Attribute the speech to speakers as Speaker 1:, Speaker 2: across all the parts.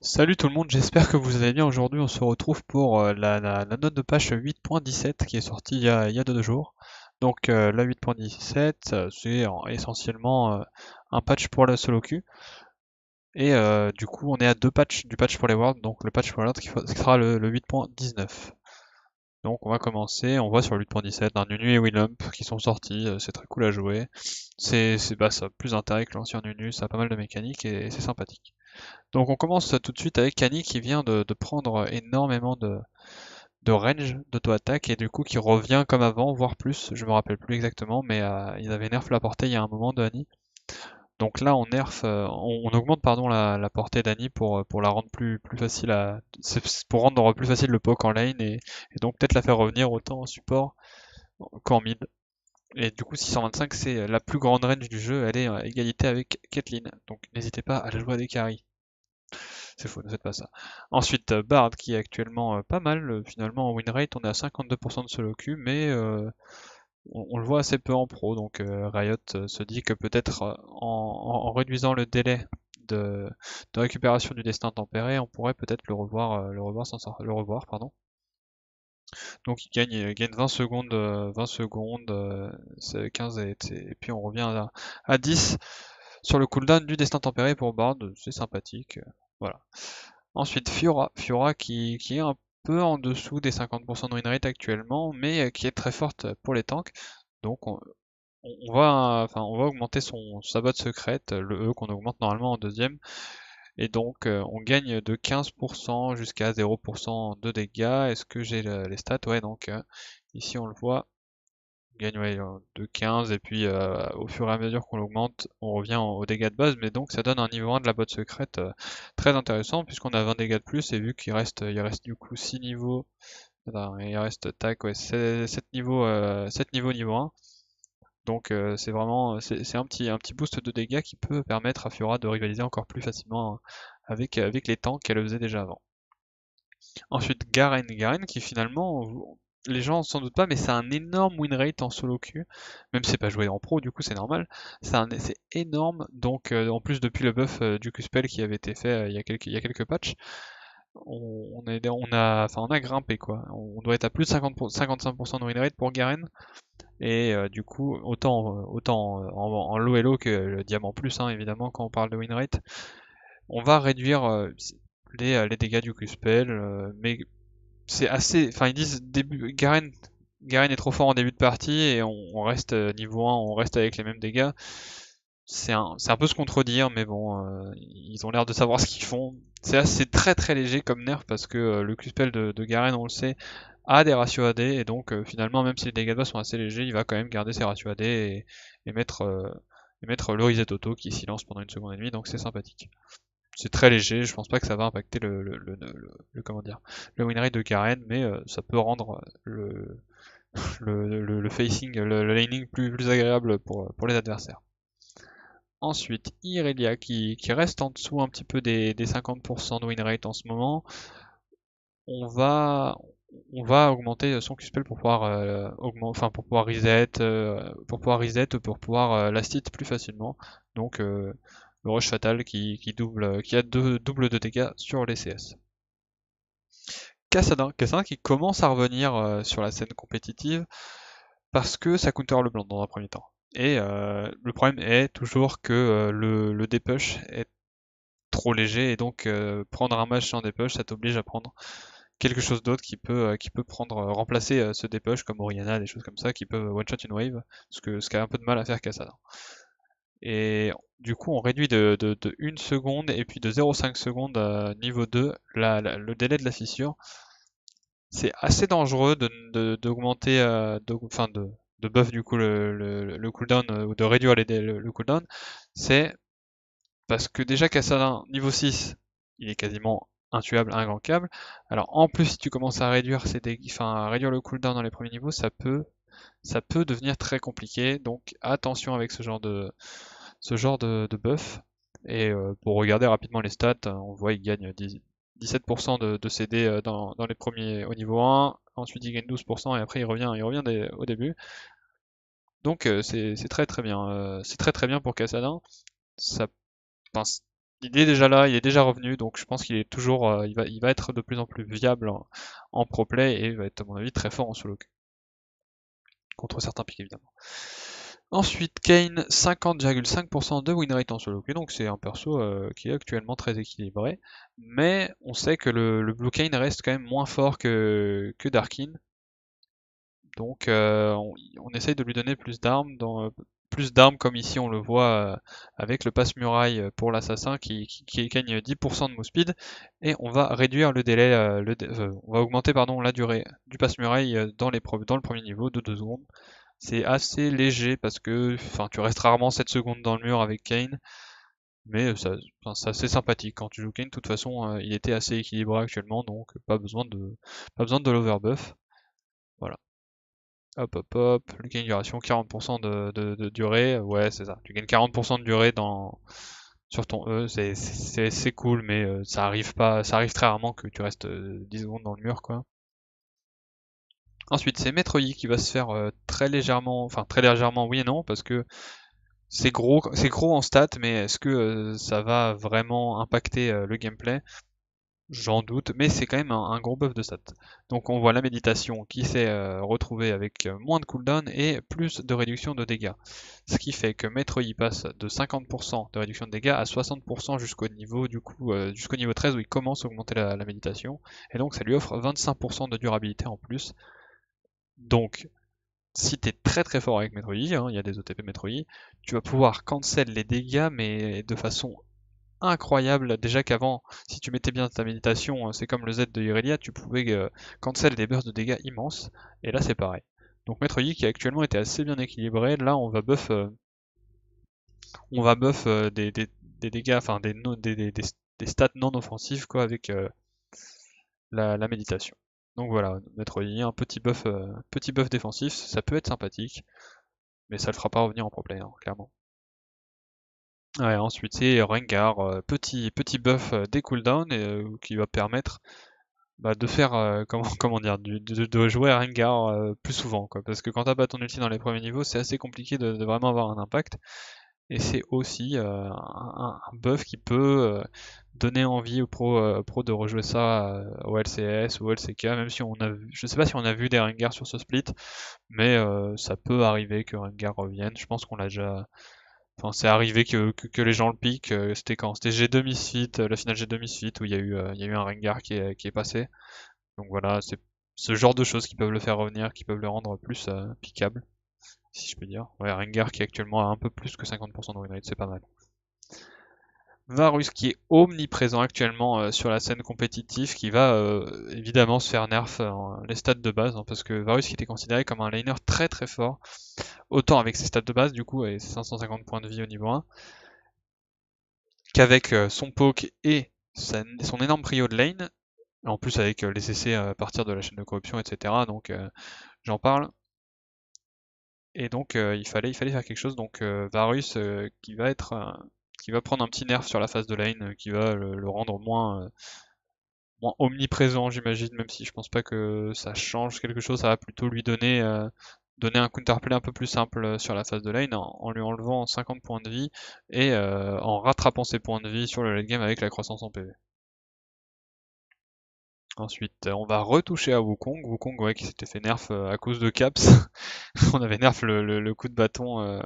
Speaker 1: Salut tout le monde, j'espère que vous allez bien. Aujourd'hui, on se retrouve pour la note de page 8.17 qui est sortie il y a 2 jours. Donc la 8.17, c'est essentiellement un patch pour la solo queue. Et du coup, on est à deux patchs du patch pour les worlds, donc le patch pour les worlds qui sera le 8.19. Donc on va commencer, on voit sur le 8.17 un Nunu et Willump qui sont sortis, c'est très cool à jouer. Ça a plus d'intérêt que l'ancien Nunu, ça a pas mal de mécaniques et c'est sympathique. Donc on commence tout de suite avec Kani qui vient de prendre énormément de range d'auto-attaque et du coup qui revient comme avant, voire plus, je me rappelle plus exactement, mais ils avaient nerf la portée il y a un moment de Annie. Donc là on nerf, on augmente pardon la portée d'Annie pour la rendre plus facile c'est pour rendre plus facile le poke en lane et donc peut-être la faire revenir autant en support qu'en mid. Et du coup 625 c'est la plus grande range du jeu, elle est à égalité avec Caitlyn, donc n'hésitez pas à la jouer à des carries. C'est faux, ne faites pas ça. Ensuite, Bard qui est actuellement pas mal, finalement en win rate, on est à 52% de solo queue, mais on le voit assez peu en pro, donc Riot se dit que peut-être en réduisant le délai de récupération du destin tempéré, on pourrait peut-être le revoir, pardon. Donc il gagne 20 secondes, 20 secondes, c'est 15 et puis on revient à 10 sur le cooldown du destin tempéré pour Bard, c'est sympathique, voilà. Ensuite, Fiora qui est un peu en dessous des 50% de win rate actuellement, mais qui est très forte pour les tanks. Donc on va augmenter sa botte secrète, le E qu'on augmente normalement en deuxième. Et donc on gagne de 15% jusqu'à 0% de dégâts. Est-ce que j'ai les stats? Ouais, donc ici on le voit, on gagne ouais, de 15 et puis au fur et à mesure qu'on l'augmente, on revient aux dégâts de base, mais donc ça donne un niveau 1 de la botte secrète très intéressant puisqu'on a 20 dégâts de plus et vu qu'il reste du coup 6 niveaux, enfin, il reste tac ouais 7 niveaux, 7 niveaux niveau 1. Donc c'est vraiment c'est un petit boost de dégâts qui peut permettre à Fiora de rivaliser encore plus facilement avec les tanks qu'elle faisait déjà avant. Ensuite, Garen qui finalement, les gens s'en doutent pas, mais c'est un énorme win rate en solo queue. Même si c'est pas joué en pro, du coup c'est normal. C'est énorme. Donc en plus depuis le buff du Q-Spell qui avait été fait il y a quelques patchs, on a grimpé quoi. On doit être à plus de 55% de win rate pour Garen. Et du coup, autant en low elo que le diamant plus, hein, évidemment, quand on parle de win rate, on va réduire les dégâts du Q-Spell, mais c'est assez. Enfin, ils disent Garen est trop fort en début de partie et on reste niveau 1, on reste avec les mêmes dégâts. C'est un peu se contredire, mais bon, ils ont l'air de savoir ce qu'ils font. C'est très très léger comme nerf parce que le Q-Spell de Garen, on le sait, a des ratios AD et donc finalement, même si les dégâts de base sont assez légers, il va quand même garder ses ratios AD et mettre le reset auto qui silence pendant 1 seconde et demie, donc c'est sympathique. C'est très léger, je pense pas que ça va impacter comment dire, le win rate de Garen, mais ça peut rendre le facing, le laning plus agréable pour les adversaires. Ensuite, Irelia qui reste en dessous un petit peu des 50% de win rate en ce moment. On va, on va augmenter son Q-spell pour pouvoir pour pouvoir reset ou pour pouvoir last hit plus facilement. Donc le rush fatal qui a deux double de dégâts sur les CS. Kassadin qui commence à revenir sur la scène compétitive parce que ça counter le blanc dans un premier temps. Et le problème est toujours que le depush est trop léger et donc prendre un match sans depush, ça t'oblige à prendre quelque chose d'autre qui peut remplacer ce depush comme Oriana, des choses comme ça qui peuvent one shot une wave, ce qui a un peu de mal à faire Kassadin. Et du coup, on réduit de 1 seconde et puis de 0,5 secondes à niveau 2 le délai de la fissure. C'est assez dangereux d'augmenter, de buff du coup le cooldown ou de réduire le cooldown. C'est parce que déjà Kassadin, niveau 6, il est quasiment intuable, ingankable. Alors en plus, si tu commences à réduire à réduire le cooldown dans les premiers niveaux, ça peut devenir très compliqué. Donc attention avec ce genre de buff. Et pour regarder rapidement les stats, on voit qu'il gagne 17% de CD dans les premiers au niveau 1, ensuite il gagne 12% et après il revient au début. Donc c'est très très bien. C'est très très bien pour Kassadin. Ça, Il est déjà là, il est déjà revenu, donc je pense qu'il est toujours, il va être de plus en plus viable en pro play et il va être à mon avis très fort en solo queue, contre certains pics évidemment. Ensuite, Kane, 50,5% de win rate en solo queue, donc c'est un perso qui est actuellement très équilibré, mais on sait que le Blue Kane reste quand même moins fort que Darkin, donc on essaye de lui donner plus d'armes comme ici on le voit avec le passe-muraille pour l'assassin qui gagne 10% de move speed, et on va réduire le délai, on va augmenter pardon, la durée du passe-muraille dans le premier niveau de 2 secondes. C'est assez léger parce que enfin, tu restes rarement 7 secondes dans le mur avec Kane, mais enfin, c'est assez sympathique. Quand tu joues Kane, de toute façon, il était assez équilibré actuellement, donc pas besoin de l'overbuff. Voilà. Hop, hop, hop. Le gain de duration, 40% de durée. Ouais, c'est ça. Tu gagnes 40% de durée sur ton E. C'est cool, mais ça arrive pas, ça arrive très rarement que tu restes 10 secondes dans le mur, quoi. Ensuite, c'est Maître Yi qui va se faire très légèrement oui et non, parce que c'est gros en stats, mais est-ce que ça va vraiment impacter le gameplay? J'en doute, mais c'est quand même un gros buff de stats. Donc on voit la méditation qui s'est retrouvée avec moins de cooldown et plus de réduction de dégâts. Ce qui fait que Maître Yi passe de 50% de réduction de dégâts à 60% jusqu'au niveau 13 où il commence à augmenter la méditation. Et donc ça lui offre 25% de durabilité en plus. Donc si t'es très très fort avec Maître Yi, hein, il y a des OTP Maître Yi, tu vas pouvoir cancel les dégâts mais de façon incroyable. Déjà qu'avant, si tu mettais bien ta méditation, c'est comme le Z de Irelia, tu pouvais cancel des bursts de dégâts immenses, et là c'est pareil. Donc Maître Yi qui actuellement était assez bien équilibré, là on va buff des dégâts, enfin des stats non offensifs quoi avec la méditation. Donc voilà, Maître Yi, un petit buff défensif, ça peut être sympathique, mais ça le fera pas revenir en pro play, hein, clairement. Ouais, ensuite c'est Rengar, petit buff des cooldowns qui va permettre de faire comment dire de jouer à Rengar plus souvent quoi, parce que quand t'as pas ton ulti dans les premiers niveaux c'est assez compliqué de vraiment avoir un impact, et c'est aussi un buff qui peut donner envie aux pros de rejouer ça au LCS ou au LCK, même si je sais pas si on a vu des Rengar sur ce split, mais ça peut arriver que Rengar revienne. Je pense qu'on l'a déjà. Enfin, c'est arrivé que les gens le piquent. C'était quand? C'était G2 Misfit, la finale G2 Misfit, où il y a eu un Rengar qui est passé. Donc voilà, c'est ce genre de choses qui peuvent le faire revenir, qui peuvent le rendre plus piquable, si je peux dire. Ouais, Rengar qui est actuellement à un peu plus que 50% de win rate, c'est pas mal. Varus qui est omniprésent actuellement sur la scène compétitive, qui va évidemment se faire nerf les stats de base, hein, parce que Varus qui était considéré comme un laner très très fort, autant avec ses stats de base du coup, et ses 550 points de vie au niveau 1, qu'avec son poke et son énorme prio de lane, en plus avec les CC à partir de la chaîne de corruption, etc. Donc j'en parle. Et donc il fallait faire quelque chose. Donc Varus qui va prendre un petit nerf sur la phase de lane, qui va le rendre moins omniprésent, j'imagine, même si je pense pas que ça change quelque chose. Ça va plutôt lui donner un counterplay un peu plus simple sur la phase de lane en lui enlevant 50 points de vie et en rattrapant ses points de vie sur le late game avec la croissance en PV. Ensuite, on va retoucher à Wukong. Wukong, ouais, qui s'était fait nerf à cause de Caps. On avait nerf le coup de bâton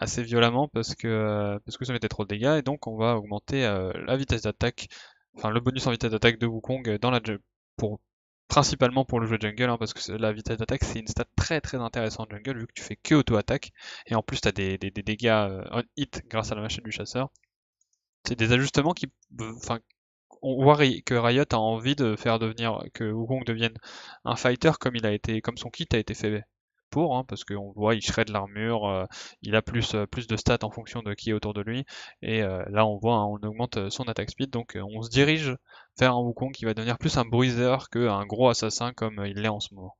Speaker 1: assez violemment parce que ça mettait trop de dégâts. Et donc, on va augmenter la vitesse d'attaque, enfin le bonus en vitesse d'attaque de Wukong pour, principalement pour le jeu jungle, hein, parce que la vitesse d'attaque, c'est une stat très très intéressante jungle, vu que tu fais que auto-attaque. Et en plus, tu as des dégâts on hit grâce à la machine du chasseur. C'est des ajustements enfin, on voit que Riot a envie de faire devenir que Wukong devienne un fighter comme son kit a été fait pour, hein, parce qu'on voit il shred l'armure, il a plus de stats en fonction de qui est autour de lui, et là on voit, hein, on augmente son attack speed, donc on se dirige vers un Wukong qui va devenir plus un bruiser qu'un gros assassin comme il l'est en ce moment.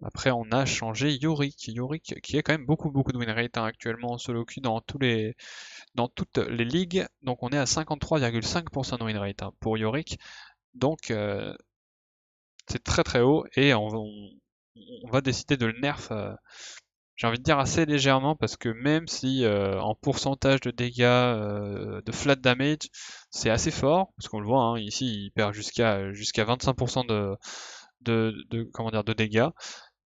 Speaker 1: Après, on a changé Yorick. Yorick qui a quand même beaucoup de win rate, hein, actuellement en solo queue dans toutes les ligues. Donc on est à 53,5% de win rate, hein, pour Yorick. Donc c'est très très haut, et on va décider de le nerf j'ai envie de dire assez légèrement, parce que même si en pourcentage de dégâts de flat damage, c'est assez fort, parce qu'on le voit, hein, ici il perd jusqu'à 25% comment dire, de dégâts.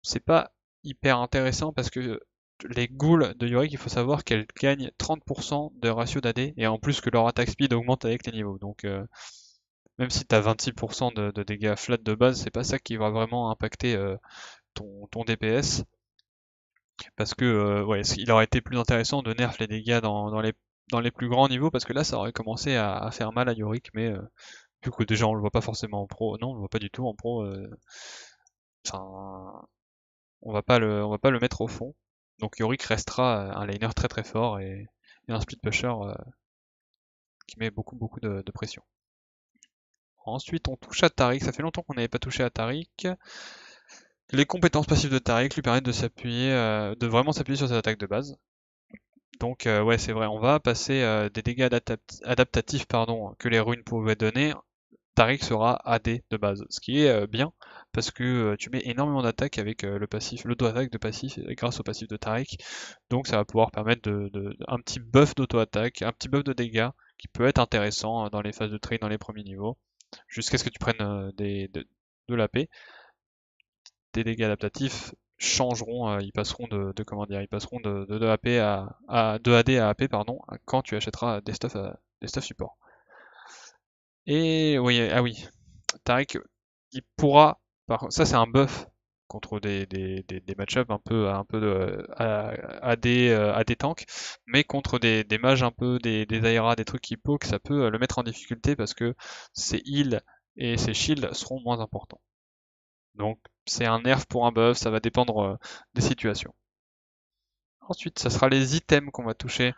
Speaker 1: C'est pas hyper intéressant parce que les ghouls de Yorick, il faut savoir qu'elles gagnent 30% de ratio d'AD, et en plus que leur attaque speed augmente avec les niveaux. Donc même si tu as 26% de dégâts flat de base, c'est pas ça qui va vraiment impacter ton DPS. Parce que ouais, il aurait été plus intéressant de nerf les dégâts dans les plus grands niveaux, parce que là ça aurait commencé à faire mal à Yorick, mais vu que déjà on le voit pas forcément en pro, non on le voit pas du tout en pro, enfin on va pas le mettre au fond. Donc Yorick restera un laner très très fort et un split pusher qui met beaucoup de pression. Ensuite on touche à Taric, ça fait longtemps qu'on n'avait pas touché à Taric. Les compétences passives de Taric lui permettent de s'appuyer, de vraiment s'appuyer sur ses attaques de base. Donc ouais c'est vrai, on va passer des dégâts adaptatifs pardon, que les runes pouvaient donner. Taric sera AD de base, ce qui est bien parce que tu mets énormément d'attaques avec le passif, l'auto-attaque de passif grâce au passif de Taric. Donc ça va pouvoir permettre un petit buff d'auto-attaque, un petit buff de dégâts qui peut être intéressant dans les phases de trade dans les premiers niveaux, jusqu'à ce que tu prennes de l'AP. Tes dégâts adaptatifs changeront, ils passeront comment dire, ils passeront de AP de AD à AP pardon, quand tu achèteras des stuff support. Et oui, ah oui, Taric, il pourra, ça c'est un buff contre des match-ups un peu AD tank, mais contre des mages un peu, des Aira, des trucs qui poke, ça peut le mettre en difficulté parce que ses heals et ses shields seront moins importants. Donc c'est un nerf pour un buff, ça va dépendre des situations. Ensuite, ça sera les items qu'on va toucher.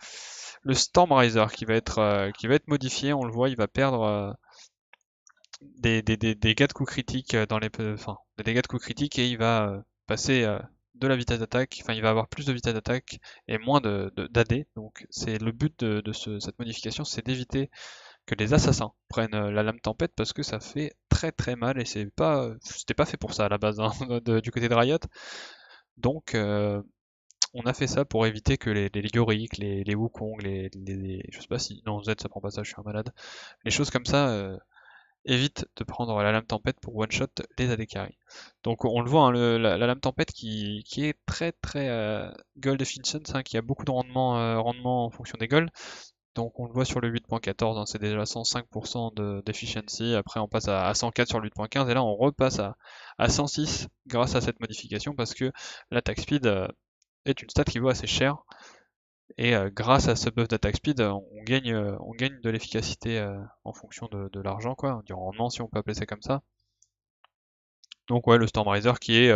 Speaker 1: Le Stormriser qui va être modifié, on le voit, il va perdre des dégâts de coups critiques des dégâts de coups critiques, et il va passer de la vitesse d'attaque, enfin il va avoir plus de vitesse d'attaque et moins d'AD. Donc c'est le but de cette modification, c'est d'éviter que les assassins prennent la lame tempête, parce que ça fait très très mal et c'était pas fait pour ça à la base hein, du côté de Riot. Donc on a fait ça pour éviter que les Yorick, les Wukong, je sais pas si non Z ça prend pas ça, je suis un malade. Les choses comme ça évite de prendre la lame tempête pour one shot les AD carry. Donc on le voit, hein, la lame tempête qui est très très gold efficient, hein, qui a beaucoup de rendement en fonction des golds. Donc on le voit sur le 8.14, hein, c'est déjà 105% d'efficiency. Après on passe à 104 sur le 8.15 et là on repasse à 106 grâce à cette modification, parce que l'attaque speed est une stat qui vaut assez cher. Et grâce à ce buff d'attaque speed, on gagne de l'efficacité en fonction de l'argent, quoi, du rendement si on peut appeler ça comme ça. Donc ouais, le Stormriser qui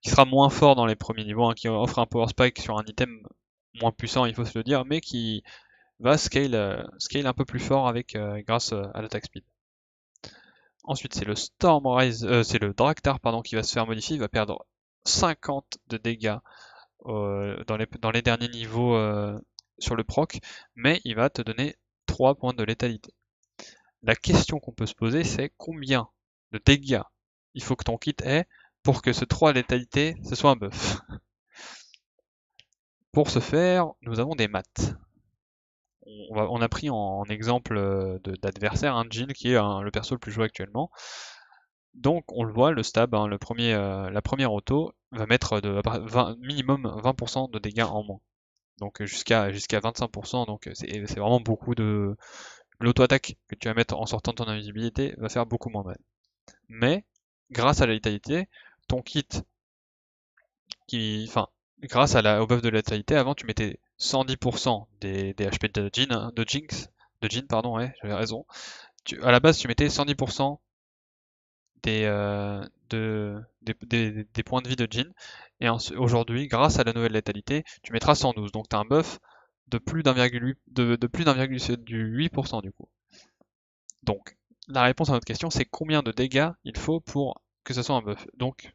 Speaker 1: sera moins fort dans les premiers niveaux, hein, qui offre un power spike sur un item moins puissant, il faut se le dire, mais qui va scale un peu plus fort grâce à l'attaque speed. Ensuite, c'est le c'est le Draktar pardon, qui va se faire modifier, il va perdre 50 de dégâts dans les derniers niveaux sur le proc, mais il va te donner 3 points de létalité. La question qu'on peut se poser, c'est combien de dégâts il faut que ton kit ait pour que ce 3 létalité, ce soit un buff. Pour ce faire, nous avons des maths. On a pris en exemple d'adversaire un Jhin qui est le perso le plus joué actuellement. Donc on le voit, le stab, hein, la première auto va mettre minimum 20% de dégâts en moins. Donc jusqu'à 25%, donc c'est vraiment beaucoup de... L'auto-attaque que tu vas mettre en sortant de ton invisibilité va faire beaucoup moins mal. Mais, grâce à la létalité, ton kit, grâce au buff de la létalité, avant tu mettais 110% des HP de Jhin, pardon, ouais, j'avais raison. À la base tu mettais 110% des points de vie de Jhin, et aujourd'hui, grâce à la nouvelle létalité, tu mettras 112, donc tu as un buff de plus d'1,8% du coup. Donc, la réponse à notre question, c'est combien de dégâts il faut pour que ce soit un buff. Donc,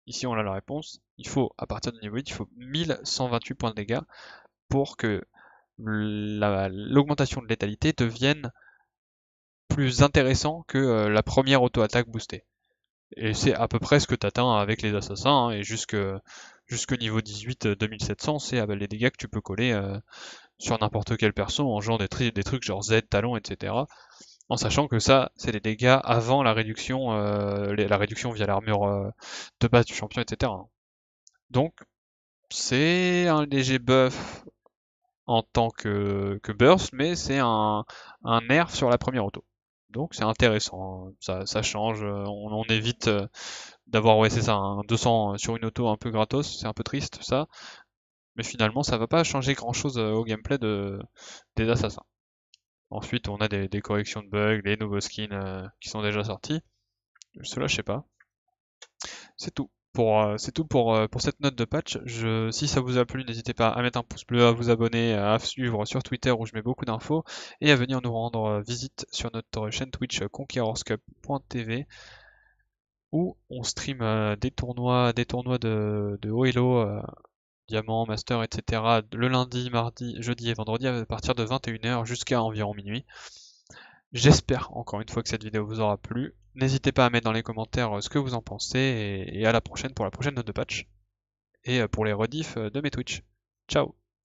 Speaker 1: ici on a la réponse, il faut, à partir du niveau 8, il faut 1128 points de dégâts pour que l'augmentation de létalité devienne plus intéressant que la première auto-attaque boostée. Et c'est à peu près ce que tu atteins avec les assassins, hein, et jusqu'au niveau 18 2700, c'est les dégâts que tu peux coller sur n'importe quel perso en jouant des trucs genre Z, talon, etc. En sachant que ça, c'est les dégâts avant la réduction via l'armure de base du champion, etc. Donc, c'est un léger buff en tant que burst, mais c'est un nerf sur la première auto. Donc c'est intéressant, ça change, on évite d'avoir, ouais c'est ça, un 200 sur une auto un peu gratos, c'est un peu triste ça, mais finalement ça va pas changer grand chose au gameplay des assassins. Ensuite on a des corrections de bugs, les nouveaux skins qui sont déjà sortis, cela je sais pas. C'est tout. C'est tout pour cette note de patch. Si ça vous a plu, n'hésitez pas à mettre un pouce bleu, à vous abonner, à suivre sur Twitter où je mets beaucoup d'infos, et à venir nous rendre visite sur notre chaîne Twitch conquerorscup.tv où on stream des tournois de haut elo, diamant, master, etc. le lundi, mardi, jeudi et vendredi à partir de 21h jusqu'à environ minuit. J'espère encore une fois que cette vidéo vous aura plu. N'hésitez pas à mettre dans les commentaires ce que vous en pensez et à la prochaine pour la prochaine note de patch et pour les rediffs de mes Twitch. Ciao!